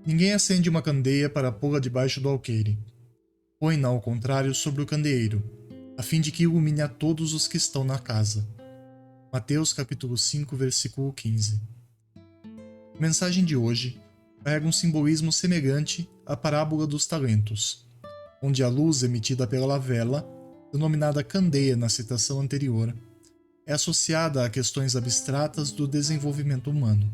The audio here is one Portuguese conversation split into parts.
Ninguém acende uma candeia para pô-la debaixo do alqueire. Põe-na ao contrário sobre o candeeiro, a fim de que ilumine a todos os que estão na casa. Mateus capítulo 5, versículo 15. A mensagem de hoje carrega um simbolismo semelhante à parábola dos talentos, onde a luz emitida pela vela, denominada candeia na citação anterior, é associada a questões abstratas do desenvolvimento humano.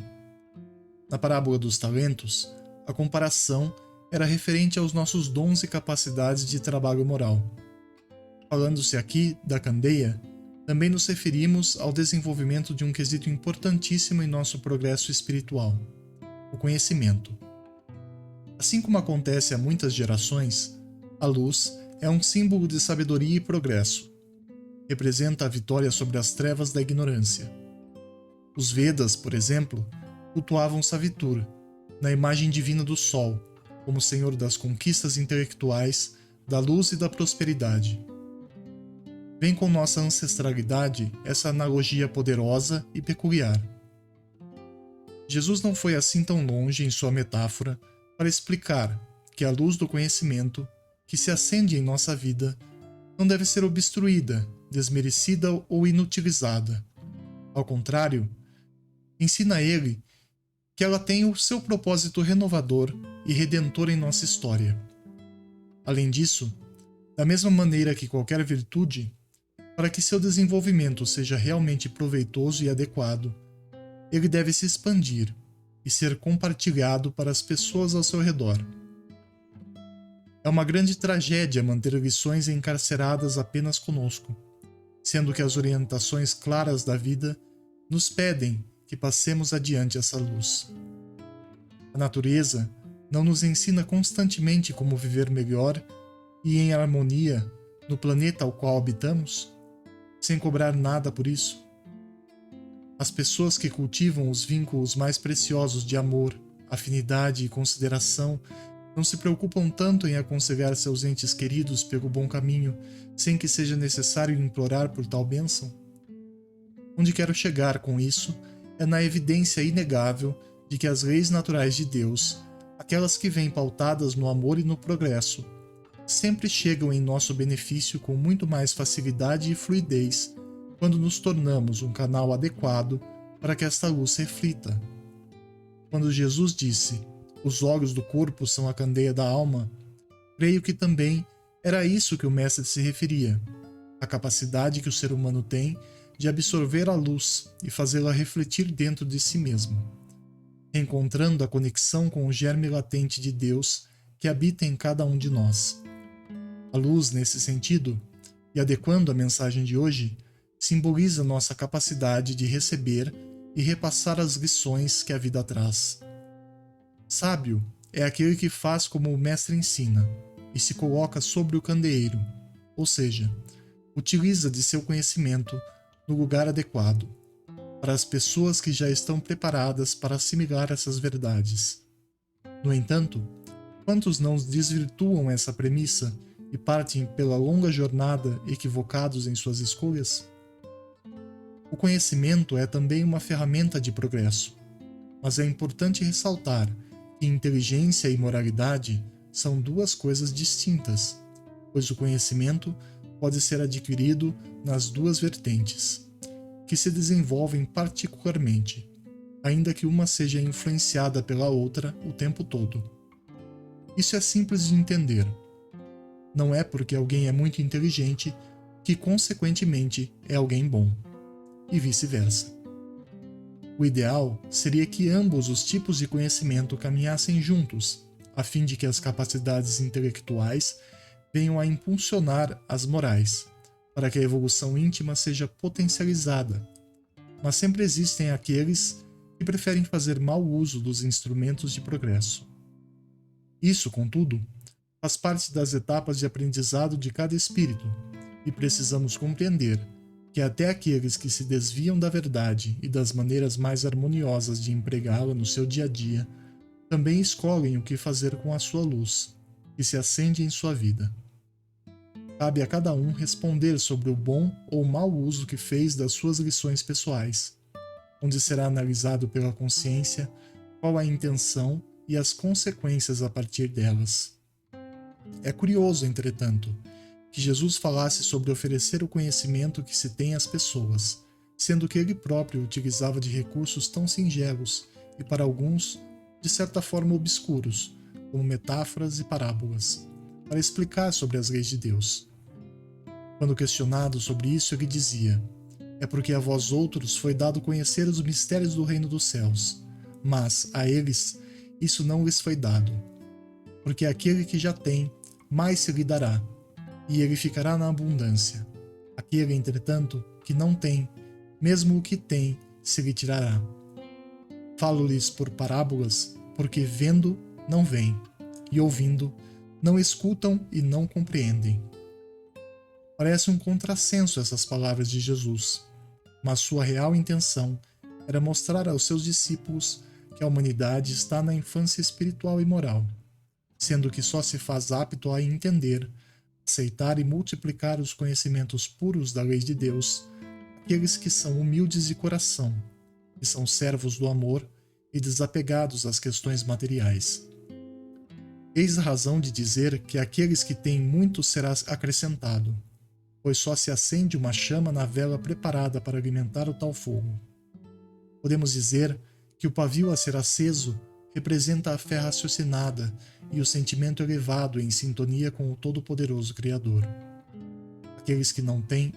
Na parábola dos talentos, a comparação era referente aos nossos dons e capacidades de trabalho moral. Falando-se aqui da candeia, também nos referimos ao desenvolvimento de um quesito importantíssimo em nosso progresso espiritual, o conhecimento. Assim como acontece há muitas gerações, a luz é um símbolo de sabedoria e progresso. Representa a vitória sobre as trevas da ignorância. Os Vedas, por exemplo, cultuavam Savitur, na imagem divina do Sol, como senhor das conquistas intelectuais, da luz e da prosperidade. Vem com nossa ancestralidade essa analogia poderosa e peculiar. Jesus não foi assim tão longe em sua metáfora para explicar que a luz do conhecimento, que se acende em nossa vida, não deve ser obstruída, desmerecida ou inutilizada. Ao contrário, ensina ele que ela tem o seu propósito renovador e redentor em nossa história. Além disso, da mesma maneira que qualquer virtude, para que seu desenvolvimento seja realmente proveitoso e adequado, ele deve se expandir e ser compartilhado para as pessoas ao seu redor. É uma grande tragédia manter lições encarceradas apenas conosco, sendo que as orientações claras da vida nos pedem que passemos adiante essa luz. A natureza não nos ensina constantemente como viver melhor e em harmonia no planeta ao qual habitamos, sem cobrar nada por isso? As pessoas que cultivam os vínculos mais preciosos de amor, afinidade e consideração não se preocupam tanto em aconselhar seus entes queridos pelo bom caminho, sem que seja necessário implorar por tal bênção? Onde quero chegar com isso é na evidência inegável de que as leis naturais de Deus, aquelas que vêm pautadas no amor e no progresso, sempre chegam em nosso benefício com muito mais facilidade e fluidez quando nos tornamos um canal adequado para que esta luz reflita. Quando Jesus disse: "Os olhos do corpo são a candeia da alma", creio que também era a isso que o Mestre se referia, a capacidade que o ser humano tem de absorver a luz e fazê-la refletir dentro de si mesmo, encontrando a conexão com o germe latente de Deus que habita em cada um de nós. A luz, nesse sentido, e adequando a mensagem de hoje, simboliza nossa capacidade de receber e repassar as lições que a vida traz. Sábio é aquele que faz como o Mestre ensina e se coloca sobre o candeeiro, ou seja, utiliza de seu conhecimento no lugar adequado, para as pessoas que já estão preparadas para assimilar essas verdades. No entanto, quantos não desvirtuam essa premissa e partem pela longa jornada equivocados em suas escolhas? O conhecimento é também uma ferramenta de progresso, mas é importante ressaltar que inteligência e moralidade são duas coisas distintas, pois o conhecimento pode ser adquirido nas duas vertentes, que se desenvolvem particularmente, ainda que uma seja influenciada pela outra o tempo todo. Isso é simples de entender. Não é porque alguém é muito inteligente que, consequentemente, é alguém bom, e vice-versa. O ideal seria que ambos os tipos de conhecimento caminhassem juntos, a fim de que as capacidades intelectuais venham a impulsionar as morais, para que a evolução íntima seja potencializada. Mas sempre existem aqueles que preferem fazer mau uso dos instrumentos de progresso. Isso, contudo, faz parte das etapas de aprendizado de cada espírito, e precisamos compreender que até aqueles que se desviam da verdade e das maneiras mais harmoniosas de empregá-la no seu dia a dia, também escolhem o que fazer com a sua luz, que se acende em sua vida. Cabe a cada um responder sobre o bom ou mau uso que fez das suas lições pessoais, onde será analisado pela consciência qual a intenção e as consequências a partir delas. É curioso, entretanto, que Jesus falasse sobre oferecer o conhecimento que se tem às pessoas, sendo que ele próprio utilizava de recursos tão singelos e, para alguns, de certa forma obscuros, como metáforas e parábolas, para explicar sobre as leis de Deus. Quando questionado sobre isso, ele dizia: é porque a vós outros foi dado conhecer os mistérios do reino dos céus, mas a eles isso não lhes foi dado. Porque aquele que já tem, mais se lhe dará, e ele ficará na abundância. Aquele, entretanto, que não tem, mesmo o que tem, se lhe tirará. Falo-lhes por parábolas, porque vendo, não veem, e ouvindo, não escutam e não compreendem. Parece um contrassenso essas palavras de Jesus, mas sua real intenção era mostrar aos seus discípulos que a humanidade está na infância espiritual e moral, sendo que só se faz apto a entender, aceitar e multiplicar os conhecimentos puros da lei de Deus aqueles que são humildes de coração, que são servos do amor e desapegados às questões materiais. Eis a razão de dizer que aqueles que têm muito será acrescentado, pois só se acende uma chama na vela preparada para alimentar o tal fogo. Podemos dizer que o pavio a ser aceso representa a fé raciocinada e o sentimento elevado em sintonia com o Todo-Poderoso Criador. Aqueles que não têm,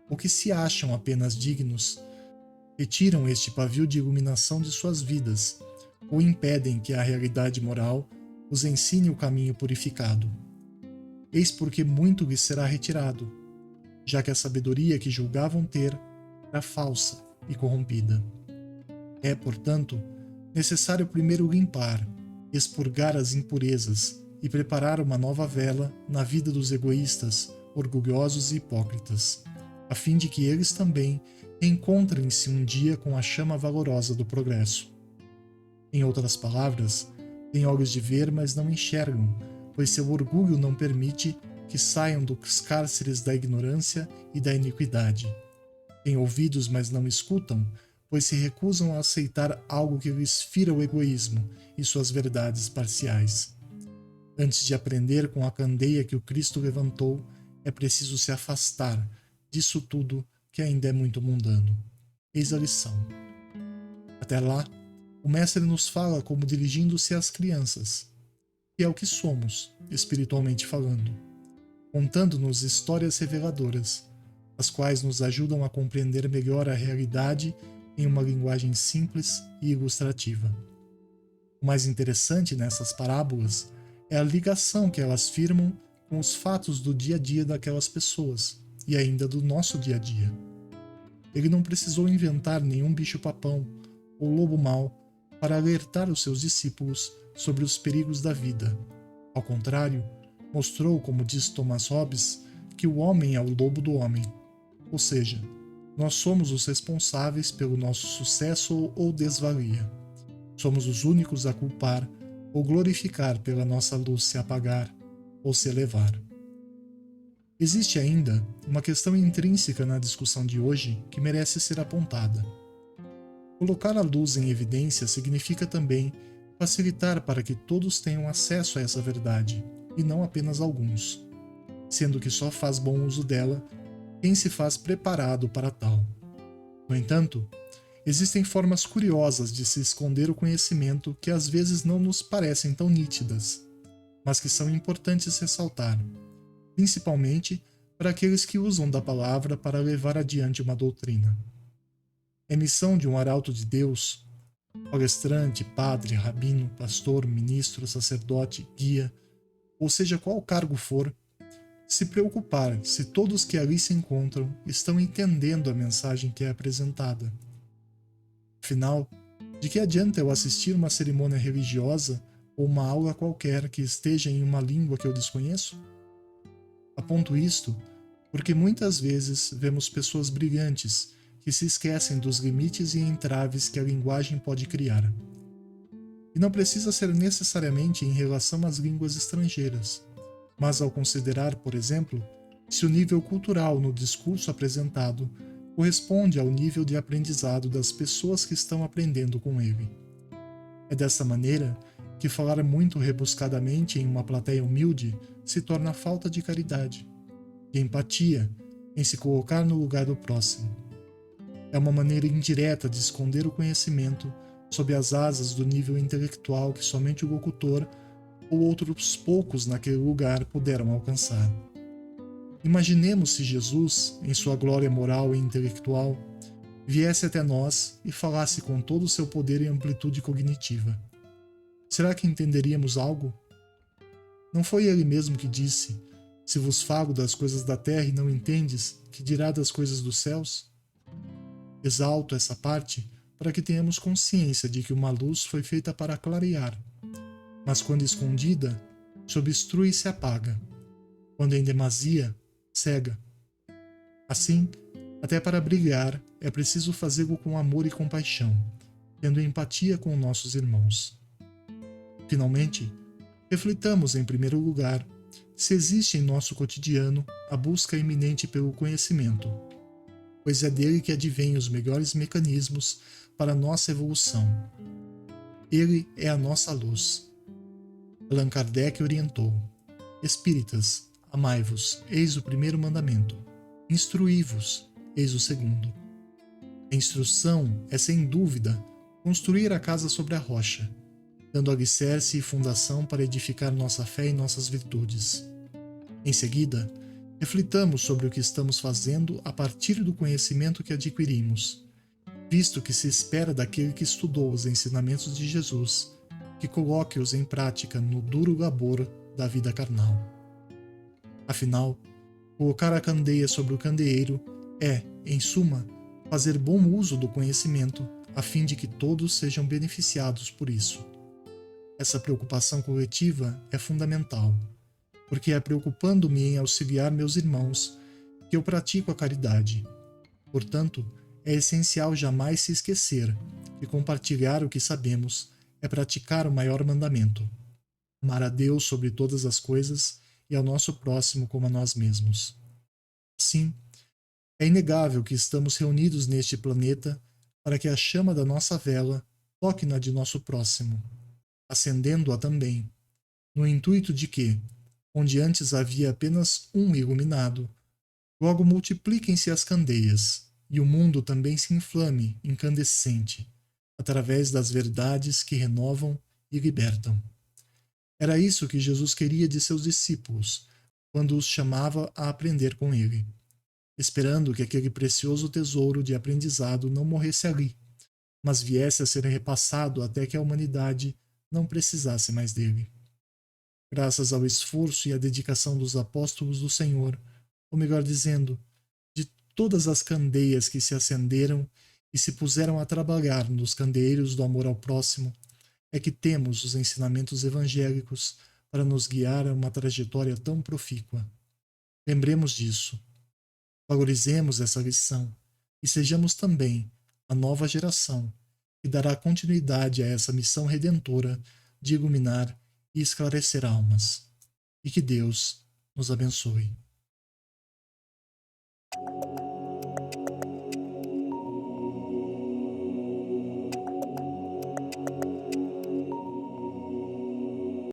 ou que se acham apenas dignos, retiram este pavio de iluminação de suas vidas, ou impedem que a realidade moral os ensine o caminho purificado. Eis porque muito lhes será retirado, já que a sabedoria que julgavam ter era falsa e corrompida. É, portanto, necessário primeiro limpar, expurgar as impurezas e preparar uma nova vela na vida dos egoístas, orgulhosos e hipócritas, a fim de que eles também encontrem-se um dia com a chama valorosa do progresso. Em outras palavras, têm olhos de ver, mas não enxergam, pois seu orgulho não permite que saiam dos cárceres da ignorância e da iniquidade. Têm ouvidos, mas não escutam, pois se recusam a aceitar algo que lhes fira o egoísmo e suas verdades parciais. Antes de aprender com a candeia que o Cristo levantou, é preciso se afastar disso tudo que ainda é muito mundano. Eis a lição. Até lá, o Mestre nos fala como dirigindo-se às crianças, que é o que somos, espiritualmente falando, contando-nos histórias reveladoras, as quais nos ajudam a compreender melhor a realidade em uma linguagem simples e ilustrativa. O mais interessante nessas parábolas é a ligação que elas firmam com os fatos do dia a dia daquelas pessoas e ainda do nosso dia a dia. Ele não precisou inventar nenhum bicho-papão ou lobo mau para alertar os seus discípulos sobre os perigos da vida. Ao contrário, mostrou, como diz Thomas Hobbes, que o homem é o lobo do homem, ou seja, nós somos os responsáveis pelo nosso sucesso ou desvalia. Somos os únicos a culpar ou glorificar pela nossa luz se apagar ou se elevar. Existe ainda uma questão intrínseca na discussão de hoje que merece ser apontada. Colocar a luz em evidência significa também facilitar para que todos tenham acesso a essa verdade, e não apenas alguns, sendo que só faz bom uso dela quem se faz preparado para tal. No entanto, existem formas curiosas de se esconder o conhecimento que às vezes não nos parecem tão nítidas, mas que são importantes ressaltar, principalmente para aqueles que usam da palavra para levar adiante uma doutrina. É missão de um arauto de Deus, palestrante, padre, rabino, pastor, ministro, sacerdote, guia, ou seja, qual cargo for, se preocupar se todos que ali se encontram estão entendendo a mensagem que é apresentada. Afinal, de que adianta eu assistir uma cerimônia religiosa ou uma aula qualquer que esteja em uma língua que eu desconheço? Aponto isto porque muitas vezes vemos pessoas brilhantes que se esquecem dos limites e entraves que a linguagem pode criar. E não precisa ser necessariamente em relação às línguas estrangeiras, mas ao considerar, por exemplo, se o nível cultural no discurso apresentado corresponde ao nível de aprendizado das pessoas que estão aprendendo com ele. É dessa maneira que falar muito rebuscadamente em uma plateia humilde se torna falta de caridade, de empatia, em se colocar no lugar do próximo. É uma maneira indireta de esconder o conhecimento sob as asas do nível intelectual que somente o locutor ou outros poucos naquele lugar puderam alcançar. Imaginemos se Jesus, em sua glória moral e intelectual, viesse até nós e falasse com todo o seu poder e amplitude cognitiva. Será que entenderíamos algo? Não foi ele mesmo que disse: Se vos falo das coisas da terra e não entendes, que dirá das coisas dos céus? Exalto essa parte para que tenhamos consciência de que uma luz foi feita para clarear, mas quando escondida, se obstrui e se apaga. Quando em demasia, cega. Assim, até para brilhar, é preciso fazê-lo com amor e compaixão, tendo empatia com nossos irmãos. Finalmente, reflitamos em primeiro lugar se existe em nosso cotidiano a busca iminente pelo conhecimento, pois é dele que advêm os melhores mecanismos para a nossa evolução. Ele é a nossa luz. Allan Kardec orientou: Espíritas, amai-vos, eis o primeiro mandamento. Instruí-vos, eis o segundo. A instrução é, sem dúvida, construir a casa sobre a rocha, dando alicerce e fundação para edificar nossa fé e nossas virtudes. Em seguida, reflitamos sobre o que estamos fazendo a partir do conhecimento que adquirimos, visto que se espera daquele que estudou os ensinamentos de Jesus, que coloque-os em prática no duro labor da vida carnal. Afinal, colocar a candeia sobre o candeeiro é, em suma, fazer bom uso do conhecimento, a fim de que todos sejam beneficiados por isso. Essa preocupação coletiva é fundamental, porque é preocupando-me em auxiliar meus irmãos que eu pratico a caridade. Portanto, é essencial jamais se esquecer que compartilhar o que sabemos é praticar o maior mandamento: amar a Deus sobre todas as coisas e ao nosso próximo como a nós mesmos. Sim, é inegável que estamos reunidos neste planeta para que a chama da nossa vela toque na de nosso próximo, acendendo-a também, no intuito de que, onde antes havia apenas um iluminado, logo multipliquem-se as candeias, e o mundo também se inflame, incandescente, através das verdades que renovam e libertam. Era isso que Jesus queria de seus discípulos, quando os chamava a aprender com ele, esperando que aquele precioso tesouro de aprendizado não morresse ali, mas viesse a ser repassado até que a humanidade não precisasse mais dele. Graças ao esforço e à dedicação dos apóstolos do Senhor, ou melhor dizendo, de todas as candeias que se acenderam e se puseram a trabalhar nos candeeiros do amor ao próximo, é que temos os ensinamentos evangélicos para nos guiar a uma trajetória tão profícua. Lembremos disso. Valorizemos essa lição e sejamos também a nova geração que dará continuidade a essa missão redentora de iluminar e esclarecer almas. E que Deus nos abençoe.